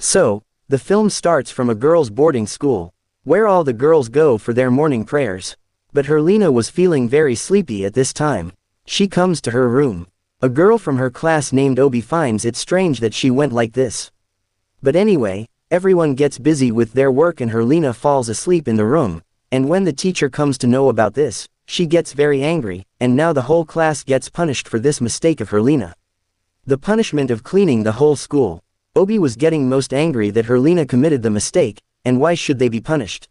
So, the film starts from a girls' boarding school, where all the girls go for their morning prayers. But Herlina was feeling very sleepy at this time. She comes to her room. A girl from her class named Obi finds it strange that she went like this. But anyway, everyone gets busy with their work and Herlina falls asleep in the room, and when the teacher comes to know about this, she gets very angry, and now the whole class gets punished for this mistake of Herlina. The punishment of cleaning the whole school. Obi was getting most angry that Herlina committed the mistake, and why should they be punished?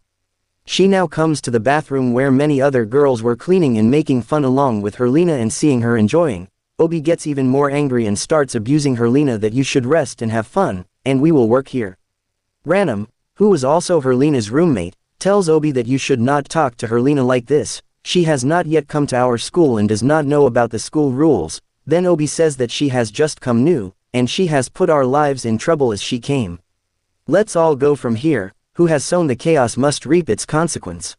She now comes to the bathroom where many other girls were cleaning and making fun along with Herlina, and seeing her enjoying, Obi gets even more angry and starts abusing Herlina that you should rest and have fun, and we will work here. Ranam, who was also Herlina's roommate, tells Obi that you should not talk to Herlina like this, she has not yet come to our school and does not know about the school rules. Then Obi says that she has just come new, and she has put our lives in trouble as she came. Let's all go from here, who has sown the chaos must reap its consequence.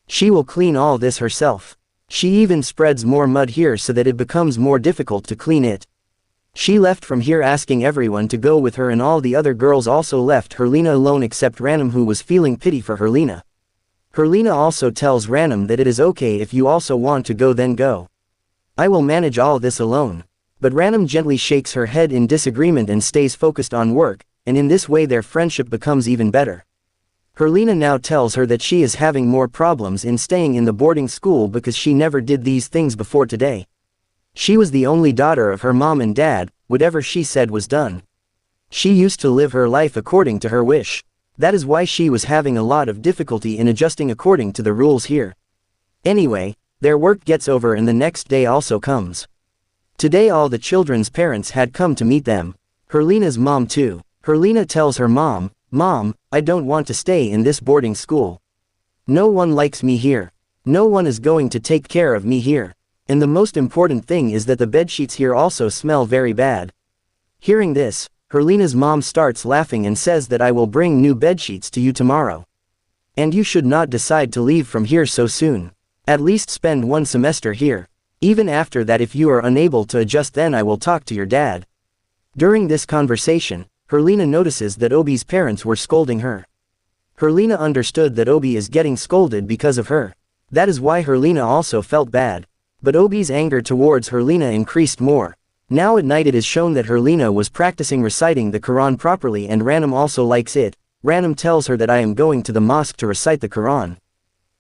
She will clean all this herself. She even spreads more mud here so that it becomes more difficult to clean it. She left from here asking everyone to go with her, and all the other girls also left Herlina alone except Ranam, who was feeling pity for Herlina. Herlina also tells Ranam that it is okay if you also want to go, then go. I will manage all this alone. But Ranam gently shakes her head in disagreement and stays focused on work, and in this way their friendship becomes even better. Herlina now tells her that she is having more problems in staying in the boarding school because she never did these things before today. She was the only daughter of her mom and dad, whatever she said was done. She used to live her life according to her wish. That is why she was having a lot of difficulty in adjusting according to the rules here. Anyway, their work gets over and the next day also comes. Today all the children's parents had come to meet them. Herlina's mom too. Herlina tells her mom, "Mom, I don't want to stay in this boarding school. No one likes me here. No one is going to take care of me here. And the most important thing is that the bedsheets here also smell very bad." Hearing this, Herlina's mom starts laughing and says that I will bring new bedsheets to you tomorrow. And you should not decide to leave from here so soon. At least spend 1 semester here. Even after that, if you are unable to adjust, then I will talk to your dad. During this conversation, Herlina notices that Obi's parents were scolding her. Herlina understood that Obi is getting scolded because of her. That is why Herlina also felt bad. But Obi's anger towards Herlina increased more. Now at night it is shown that Herlina was practicing reciting the Quran properly, and Ranam also likes it. Ranam tells her that I am going to the mosque to recite the Quran.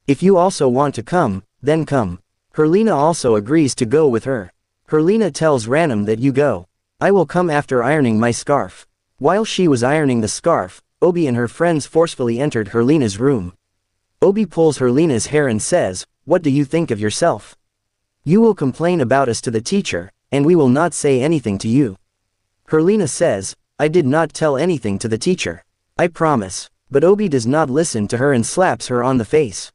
If you also want to come, then come. Herlina also agrees to go with her. Herlina tells Ranam that you go. I will come after ironing my scarf. While she was ironing the scarf, Obi and her friends forcefully entered Herlina's room. Obi pulls Herlina's hair and says, "What do you think of yourself? You will complain about us to the teacher, and we will not say anything to you." Herlina says, "I did not tell anything to the teacher. I promise." But Obi does not listen to her and slaps her on the face.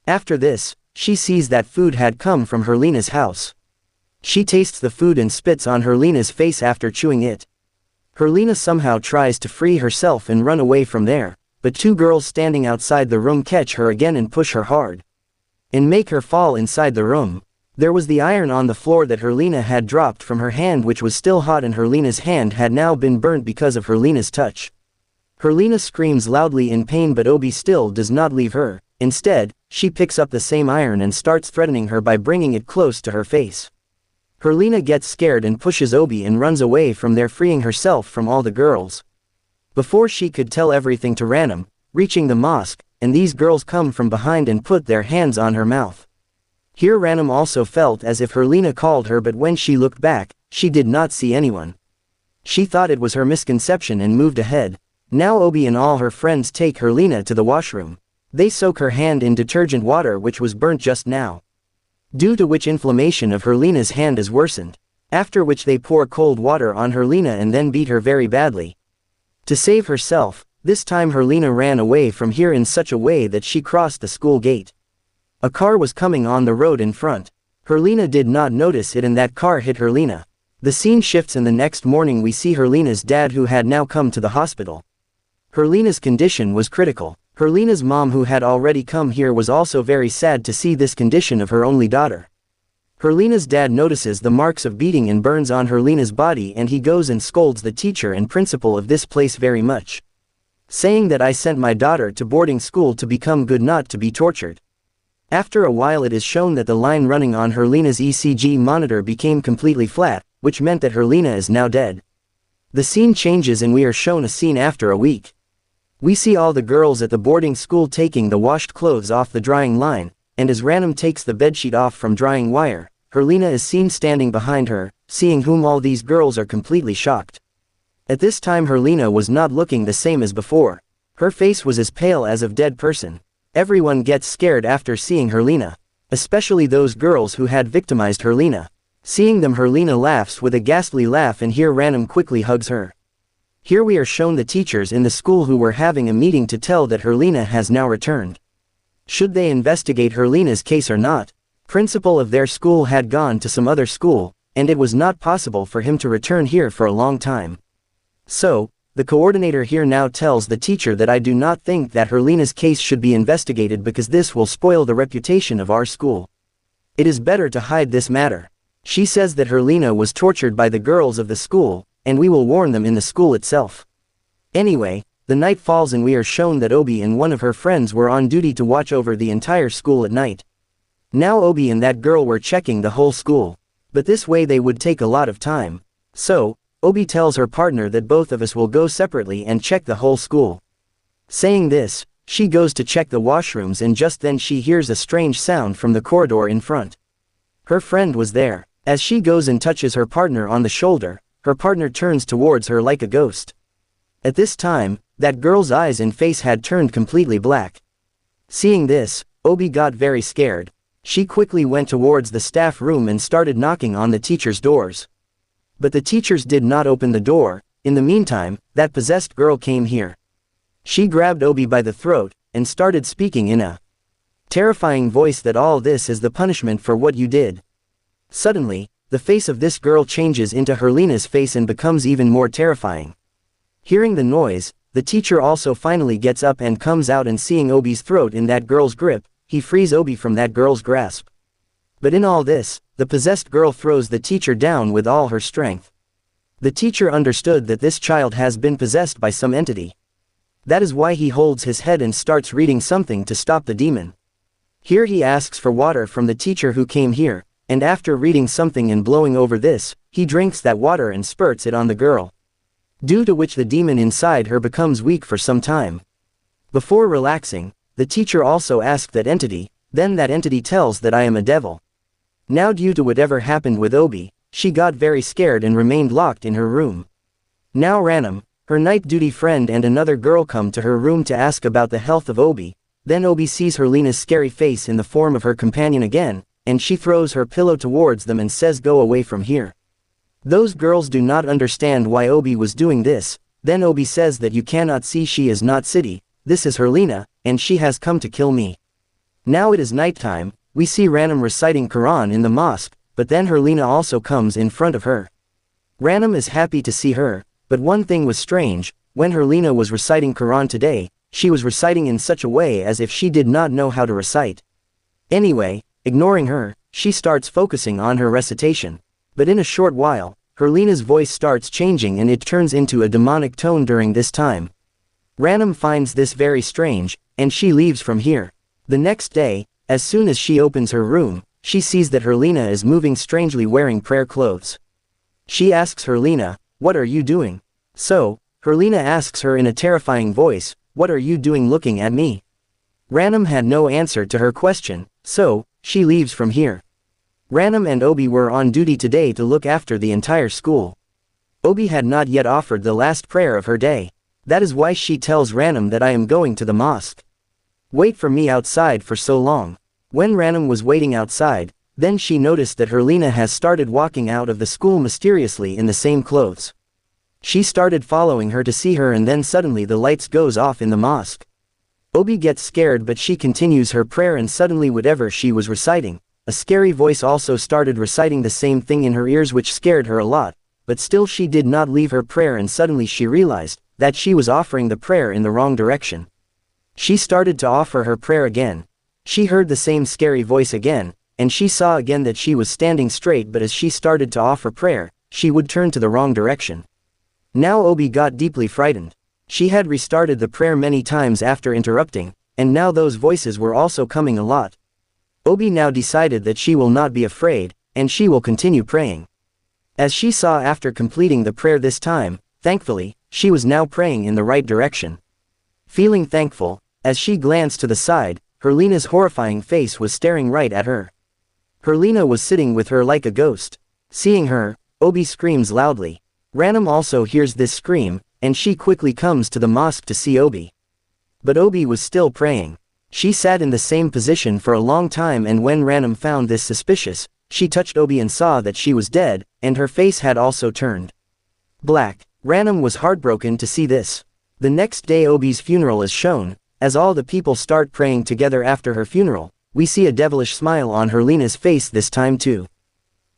After this, she sees that food had come from Herlina's house. She tastes the food and spits on Herlina's face after chewing it. Herlina somehow tries to free herself and run away from there, but 2 girls standing outside the room catch her again and push her hard, and make her fall inside the room. There was the iron on the floor that Herlina had dropped from her hand, which was still hot, and Herlina's hand had now been burnt because of Herlina's touch. Herlina screams loudly in pain, but Obi still does not leave her. Instead, she picks up the same iron and starts threatening her by bringing it close to her face. Herlina gets scared and pushes Obi and runs away from there, freeing herself from all the girls. Before she could tell everything to Ranam, reaching the mosque, and these girls come from behind and put their hands on her mouth. Here Ranam also felt as if Herlina called her, but when she looked back, she did not see anyone. She thought it was her misconception and moved ahead. Now Obi and all her friends take Herlina to the washroom. They soak her hand in detergent water, which was burnt just now, due to which inflammation of Herlina's hand is worsened. After which they pour cold water on Herlina and then beat her very badly. To save herself, this time Herlina ran away from here in such a way that she crossed the school gate. A car was coming on the road in front. Herlina did not notice it and that car hit Herlina. The scene shifts and the next morning we see Herlina's dad, who had now come to the hospital. Herlina's condition was critical. Herlina's mom, who had already come here, was also very sad to see this condition of her only daughter. Herlina's dad notices the marks of beating and burns on Herlina's body, and he goes and scolds the teacher and principal of this place very much, saying that I sent my daughter to boarding school to become good, not to be tortured. After a while it is shown that the line running on Herlina's ECG monitor became completely flat, which meant that Herlina is now dead. The scene changes and we are shown a scene after a week. We see all the girls at the boarding school taking the washed clothes off the drying line, and as Ranam takes the bedsheet off from drying wire, Herlina is seen standing behind her, seeing whom all these girls are completely shocked. At this time Herlina was not looking the same as before. Her face was as pale as of dead person. Everyone gets scared after seeing Herlina, especially those girls who had victimized Herlina. Seeing them, Herlina laughs with a ghastly laugh, and here Ranam quickly hugs her. Here we are shown the teachers in the school who were having a meeting to tell that Herlina has now returned. Should they investigate Herlina's case or not? Principal of their school had gone to some other school, and it was not possible for him to return here for a long time. So, the coordinator here now tells the teacher that I do not think that Herlina's case should be investigated because this will spoil the reputation of our school. It is better to hide this matter. She says that Herlina was tortured by the girls of the school, and we will warn them in the school itself. Anyway, the night falls and we are shown that Obi and one of her friends were on duty to watch over the entire school at night. Now Obi and that girl were checking the whole school. But this way they would take a lot of time. So, Obi tells her partner that both of us will go separately and check the whole school. Saying this, she goes to check the washrooms, and just then she hears a strange sound from the corridor in front. Her friend was there. As she goes and touches her partner on the shoulder, her partner turns towards her like a ghost. At this time, that girl's eyes and face had turned completely black. Seeing this, Obi got very scared. She quickly went towards the staff room and started knocking on the teachers' doors. But the teachers did not open the door. In the meantime, that possessed girl came here. She grabbed Obi by the throat, and started speaking in a terrifying voice that all this is the punishment for what you did. Suddenly, the face of this girl changes into Herlina's face and becomes even more terrifying. Hearing the noise, the teacher also finally gets up and comes out, and seeing Obi's throat in that girl's grip, he frees Obi from that girl's grasp. But in all this, the possessed girl throws the teacher down with all her strength. The teacher understood that this child has been possessed by some entity. That is why he holds his head and starts reading something to stop the demon. Here he asks for water from the teacher who came here, and after reading something and blowing over this, he drinks that water and spurts it on the girl. Due to which the demon inside her becomes weak for some time. Before relaxing, the teacher also asked that entity, then that entity tells that I am a devil. Now due to whatever happened with Obi, she got very scared and remained locked in her room. Now Ranam, her night duty friend, and another girl come to her room to ask about the health of Obi. Then Obi sees Herlina's scary face in the form of her companion again, and she throws her pillow towards them and says, "Go away from here." Those girls do not understand why Obi was doing this. Then Obi says that you cannot see, she is not City, this is Herlina, and she has come to kill me. Now it is nighttime. We see Ranam reciting Quran in the mosque, but then Herlina also comes in front of her. Ranam is happy to see her, but one thing was strange. When Herlina was reciting Quran today, she was reciting in such a way as if she did not know how to recite. Anyway, ignoring her, she starts focusing on her recitation. But in a short while, Herlina's voice starts changing and it turns into a demonic tone during this time. Ranam finds this very strange, and she leaves from here. The next day, as soon as she opens her room, she sees that Herlina is moving strangely wearing prayer clothes. She asks Herlina, "What are you doing?" So, Herlina asks her in a terrifying voice, "What are you doing looking at me?" Ranam had no answer to her question, so, she leaves from here. Ranam and Obi were on duty today to look after the entire school. Obi had not yet offered the last prayer of her day. That is why she tells Ranam that I am going to the mosque. Wait for me outside for so long. When Ranam was waiting outside, then she noticed that Herlina has started walking out of the school mysteriously in the same clothes. She started following her to see her, and then suddenly the lights goes off in the mosque. Obi gets scared, but she continues her prayer, and suddenly whatever she was reciting, a scary voice also started reciting the same thing in her ears, which scared her a lot, but still she did not leave her prayer, and suddenly she realized that she was offering the prayer in the wrong direction. She started to offer her prayer again. She heard the same scary voice again, and she saw again that she was standing straight, but as she started to offer prayer, she would turn to the wrong direction. Now Obi got deeply frightened. She had restarted the prayer many times after interrupting, and now those voices were also coming a lot. Obi now decided that she will not be afraid, and she will continue praying. As she saw after completing the prayer this time, thankfully, she was now praying in the right direction. Feeling thankful, as she glanced to the side, Herlena's horrifying face was staring right at her. Herlena was sitting with her like a ghost. Seeing her, Obi screams loudly. Ranam also hears this scream, and she quickly comes to the mosque to see Obi. But Obi was still praying. She sat in the same position for a long time, and when Ranam found this suspicious, she touched Obi and saw that she was dead, and her face had also turned black. Ranam was heartbroken to see this. The next day Obi's funeral is shown. As all the people start praying together after her funeral, we see a devilish smile on Herlena's face this time too.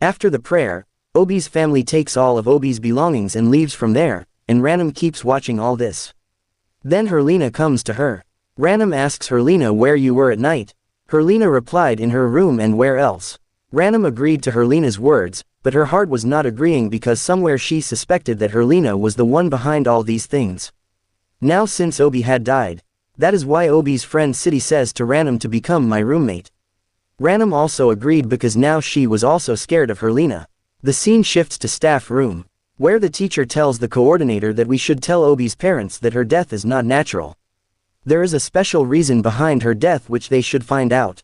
After the prayer, Obi's family takes all of Obi's belongings and leaves from there, and Ranam keeps watching all this. Then Herlena comes to her. Ranam asks Herlena where you were at night. Herlena replied in her room, and where else. Ranam agreed to Herlena's words, but her heart was not agreeing because somewhere she suspected that Herlena was the one behind all these things. Now since Obi had died, that is why Obi's friend Siddhi says to Ranam to become my roommate. Ranam also agreed because now she was also scared of Herlena. The scene shifts to staff room, where the teacher tells the coordinator that we should tell Obi's parents that her death is not natural. There is a special reason behind her death which they should find out.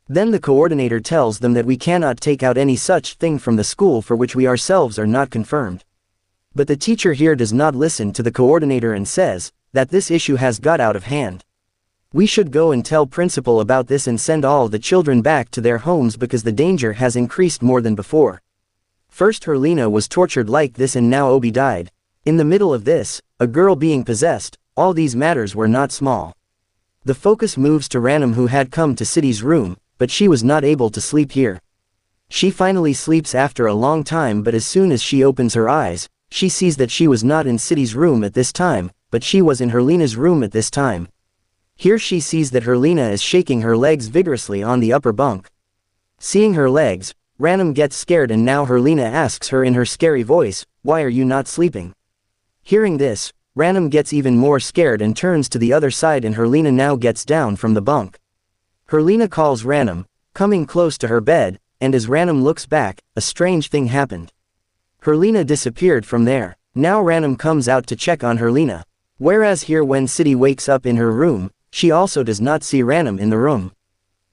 Then the coordinator tells them that we cannot take out any such thing from the school for which we ourselves are not confirmed. But the teacher here does not listen to the coordinator and says that this issue has got out of hand. We should go and tell principal about this and send all the children back to their homes because the danger has increased more than before. First Herlena was tortured like this, and now Obi died. In the middle of this, a girl being possessed, all these matters were not small. The focus moves to Ranam, who had come to Siddhi's room, but she was not able to sleep here. She finally sleeps after a long time, but as soon as she opens her eyes, she sees that she was not in Siddhi's room at this time, but she was in Herlena's room at this time. Here she sees that Herlena is shaking her legs vigorously on the upper bunk. Seeing her legs, Ranam gets scared, and now Herlena asks her in her scary voice, "Why are you not sleeping?" Hearing this, Ranam gets even more scared and turns to the other side, and Herlena now gets down from the bunk. Herlena calls Ranam, coming close to her bed, and as Ranam looks back, a strange thing happened. Herlena disappeared from there. Now Ranam comes out to check on Herlena. Whereas here when Siddhi wakes up in her room, she also does not see Ranam in the room.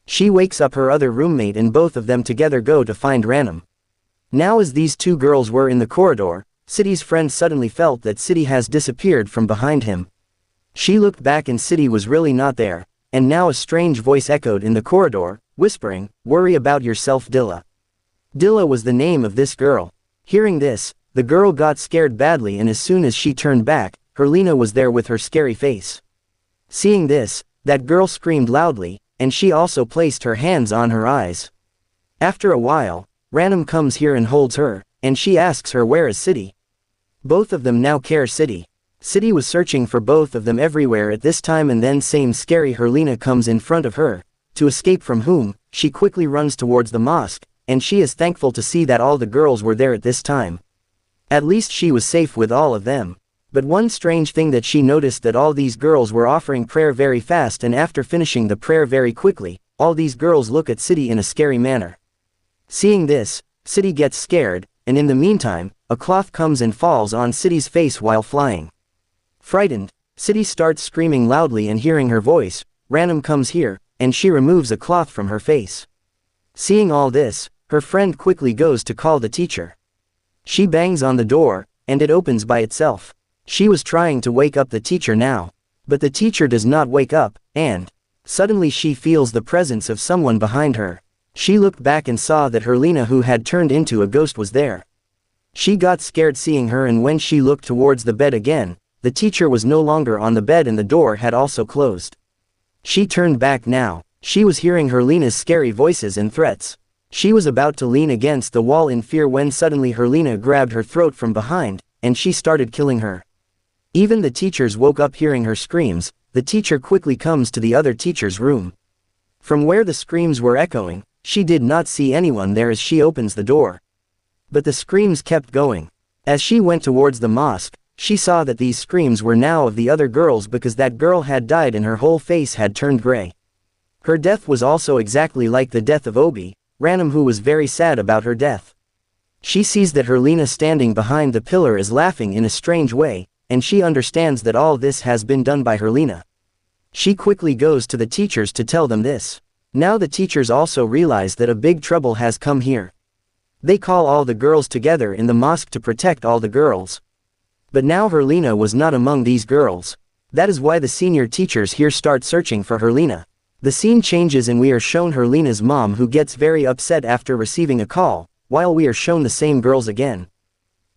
She wakes up her other roommate, and both of them together go to find Ranam. Now as these two girls were in the corridor, Siddhi's friend suddenly felt that Siddhi has disappeared from behind him. She looked back and Siddhi was really not there, and now a strange voice echoed in the corridor, whispering, "Worry about yourself, Dilla." Dilla was the name of this girl. Hearing this, the girl got scared badly, and as soon as she turned back, Herlena was there with her scary face. Seeing this, that girl screamed loudly, and she also placed her hands on her eyes. After a while, Ranam comes here and holds her, and she asks her where is Siddhi. Both of them now care Siddhi. Siddhi was searching for both of them everywhere at this time, and then same scary Herlena comes in front of her, to escape from whom, she quickly runs towards the mosque, and she is thankful to see that all the girls were there at this time. At least she was safe with all of them. But one strange thing that she noticed, that all these girls were offering prayer very fast, and after finishing the prayer very quickly, all these girls look at Siddhi in a scary manner. Seeing this, Siddhi gets scared, and in the meantime, a cloth comes and falls on Siddhi's face while flying. Frightened, Siddhi starts screaming loudly, and hearing her voice, Ranam comes here, and she removes a cloth from her face. Seeing all this, her friend quickly goes to call the teacher. She bangs on the door, and it opens by itself. She was trying to wake up the teacher now, but the teacher does not wake up, and suddenly she feels the presence of someone behind her. She looked back and saw that Herlena, who had turned into a ghost, was there. She got scared seeing her, and when she looked towards the bed again, the teacher was no longer on the bed and the door had also closed. She turned back now. She was hearing Herlena's scary voices and threats. She was about to lean against the wall in fear when suddenly Herlena grabbed her throat from behind, and she started killing her. Even the teachers woke up hearing her screams. The teacher quickly comes to the other teacher's room. From where the screams were echoing, She did not see anyone there as she opens the door. But the screams kept going. As she went towards the mosque, she saw that these screams were now of the other girls because that girl had died and her whole face had turned gray. Her death was also exactly like the death of Obi, Ranam, who was very sad about her death. She sees that Herlina standing behind the pillar is laughing in a strange way, and she understands that all this has been done by Herlina. She quickly goes to the teachers to tell them this. Now the teachers also realize that a big trouble has come here. They call all the girls together in the mosque to protect all the girls. But now Herlina was not among these girls. That is why the senior teachers here start searching for Herlina. The scene changes and we are shown Herlina's mom, who gets very upset after receiving a call, while we are shown the same girls again.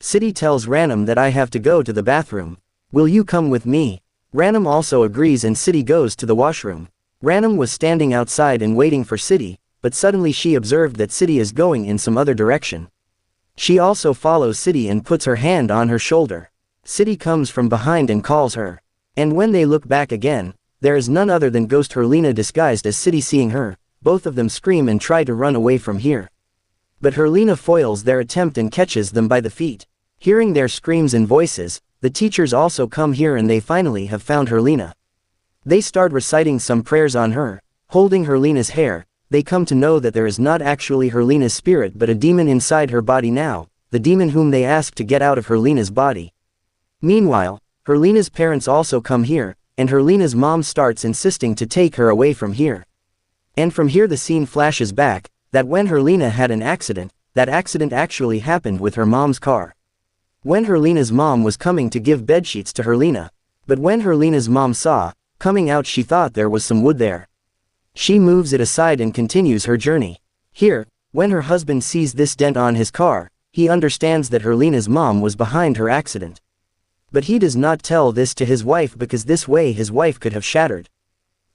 Siti tells Ranam that I have to go to the bathroom. Will you come with me? Ranam also agrees and Siti goes to the washroom. Ranam was standing outside and waiting for Siti, but suddenly she observed that Siti is going in some other direction. She also follows Siti and puts her hand on her shoulder. Siti comes from behind and calls her. And when they look back again, there is none other than Ghost Herlina disguised as Siti. Seeing her, both of them scream and try to run away from here. But Herlina foils their attempt and catches them by the feet. Hearing their screams and voices, the teachers also come here and they finally have found Herlina. They start reciting some prayers on her, holding Herlina's hair. They come to know that there is not actually Herlina's spirit but a demon inside her body now, the demon whom they ask to get out of Herlina's body. Meanwhile, Herlina's parents also come here, and Herlina's mom starts insisting to take her away from here. And from here the scene flashes back, that when Herlina had an accident, that accident actually happened with her mom's car. When Herlina's mom was coming to give bedsheets to Herlina, but when Herlina's mom saw, coming out, she thought there was some wood there. She moves it aside and continues her journey. Here, when her husband sees this dent on his car, he understands that Herlina's mom was behind her accident. But he does not tell this to his wife because this way his wife could have shattered.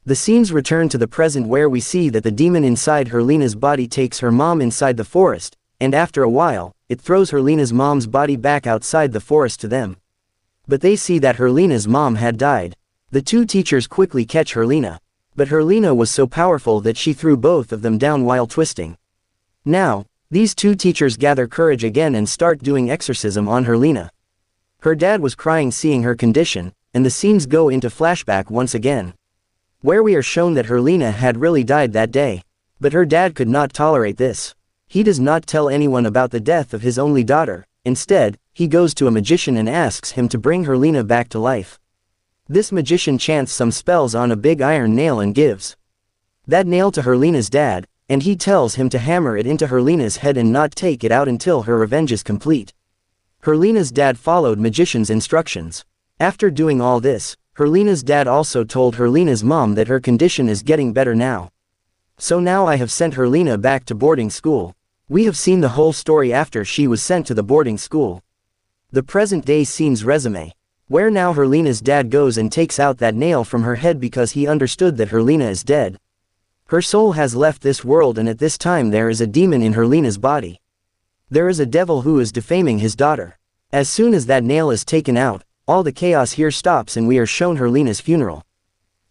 The scenes return to the present where we see that the demon inside Herlina's body takes her mom inside the forest, and after a while, it throws Herlina's mom's body back outside the forest to them. But they see that Herlina's mom had died. The two teachers quickly catch Herlina. But Herlina was so powerful that she threw both of them down while twisting. Now, these two teachers gather courage again and start doing exorcism on Herlina. Her dad was crying seeing her condition, and the scenes go into flashback once again, where we are shown that Herlina had really died that day. But her dad could not tolerate this. He does not tell anyone about the death of his only daughter. Instead, he goes to a magician and asks him to bring Herlina back to life. This magician chants some spells on a big iron nail and gives that nail to Herlina's dad, and he tells him to hammer it into Herlina's head and not take it out until her revenge is complete. Herlina's dad followed magician's instructions. After doing all this, Herlina's dad also told Herlina's mom that her condition is getting better now. So now I have sent Herlina back to boarding school. We have seen the whole story after she was sent to the boarding school. The present day scene's resume, where now Herlina's dad goes and takes out that nail from her head because he understood that Herlina is dead. Her soul has left this world and at this time there is a demon in Herlina's body. There is a devil who is defaming his daughter. As soon as that nail is taken out, all the chaos here stops and we are shown Herlina's funeral.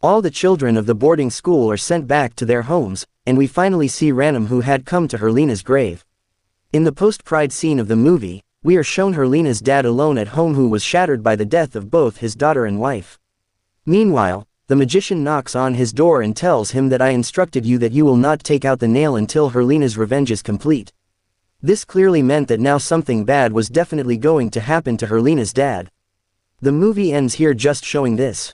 All the children of the boarding school are sent back to their homes, and we finally see Ranam, who had come to Herlina's grave. In the post-pride scene of the movie, we are shown Herlina's dad alone at home, who was shattered by the death of both his daughter and wife. Meanwhile, the magician knocks on his door and tells him that I instructed you that you will not take out the nail until Herlina's revenge is complete. This clearly meant that now something bad was definitely going to happen to Herlina's dad. The movie ends here just showing this.